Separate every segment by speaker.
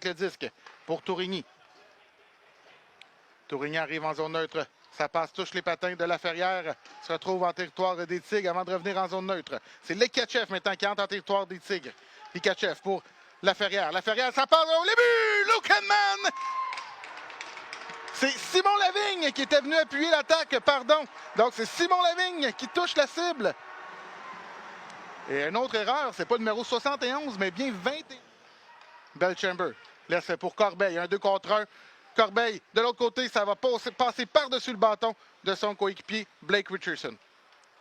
Speaker 1: avec le disque pour Tourigny. Tourigny arrive en zone neutre. Ça passe, touche les patins de Laferrière. Se retrouve en territoire des Tigres avant de revenir en zone neutre. C'est Lekachev maintenant qui entre en territoire des Tigres. Lekachev pour Laferrière. Laferrière, ça part au début! Luke Hedman! C'est Simon Lavigne qui était venu appuyer l'attaque, pardon. Donc c'est Simon Lavigne qui touche la cible. Et une autre erreur, c'est pas le numéro 71, mais bien 21. Belchamber laisse pour Corbeil, un 2 contre 1. Corbeil, de l'autre côté, ça va passer par-dessus le bâton de son coéquipier Blake Richardson.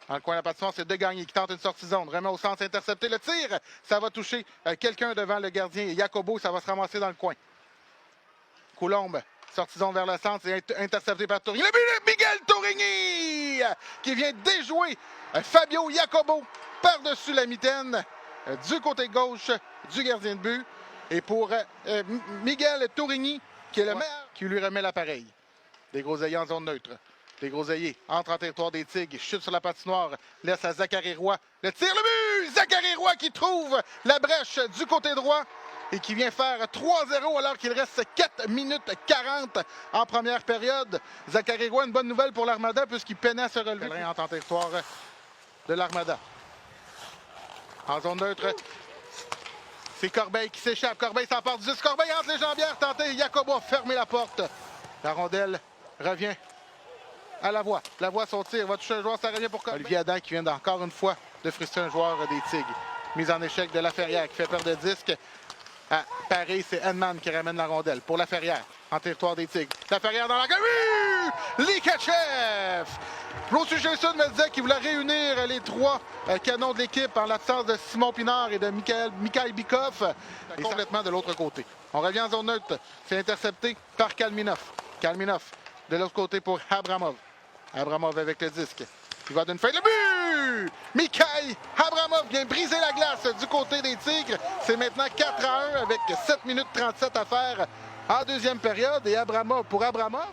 Speaker 1: Dans le coin de la patinoire, c'est De Gagné qui tente une sortie zone. Remet au centre, intercepté. Le tir, ça va toucher quelqu'un devant le gardien. Et Jacobo, ça va se ramasser dans le coin. Coulombe, sortie zone vers le centre, c'est intercepté par Tourigny. Le but de Miguel Tourigny qui vient déjouer Fabio Jacobo par-dessus la mitaine du côté gauche du gardien de but. Et pour Miguel Tourigny, qui est le meilleur, qui lui remet l'appareil. Des Groseilliers en zone neutre. Les Groseilliers entrent en territoire des Tigres, chute sur la patinoire, laisse à Zachary Roy. Le tir, le but! Zachary Roy qui trouve la brèche du côté droit et qui vient faire 3-0 alors qu'il reste 4 minutes 40 en première période. Zachary Roy, une bonne nouvelle pour l'Armada puisqu'il peinait à se relever. Il entre en territoire de l'Armada. En zone neutre, c'est Corbeil qui s'échappe. Corbeil s'empare du 10. Corbeil entre les jambières. Tenté. Jacobo a fermé la porte. La rondelle revient à Lavoie. Lavoie, son tir va toucher un joueur. Ça revient pour Corbeil. Olivier Adam qui vient encore une fois de frustrer un joueur des Tigres. Mise en échec de Laferrière qui fait perdre le disque. À Paris, c'est Hedman qui ramène la rondelle pour Laferrière en territoire des Tigres. Laferrière dans la gueule. Lekachev! Bruce Jason me disait qu'il voulait réunir les trois canons de l'équipe en l'absence de Simon Pinard et de Mikhail Bikov. Et complètement de l'autre côté. On revient en zone neutre. C'est intercepté par Kalminov. Kalminov de l'autre côté pour Abramov. Abramov avec le disque. Il va d'une feuille. Le but! Mikhail Abramov vient briser la glace du côté des Tigres. C'est maintenant 4-1 avec 7 minutes 37 à faire en deuxième période. Et Abramov, pour Abramov,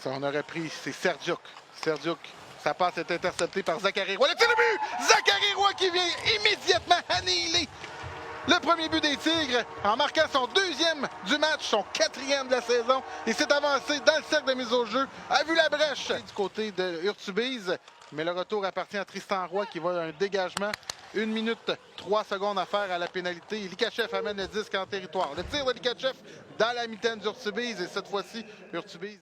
Speaker 1: ça, on aurait pris, c'est Serdiuk. Serdiuk, sa passe est interceptée par Zachary Roy. Le tir de but! Zachary Roy qui vient immédiatement annihiler le premier but des Tigres en marquant son deuxième du match, son quatrième de la saison. Il s'est avancé dans le cercle de mise au jeu, a vu la brèche du côté de Urtubise. Mais le retour appartient à Tristan Roy qui va à un dégagement. 1 minute 3 secondes à faire à la pénalité. Lekachev amène le disque en territoire. Le tir de Lekachev dans la mitaine d'Urtubise et cette fois-ci, Urtubise.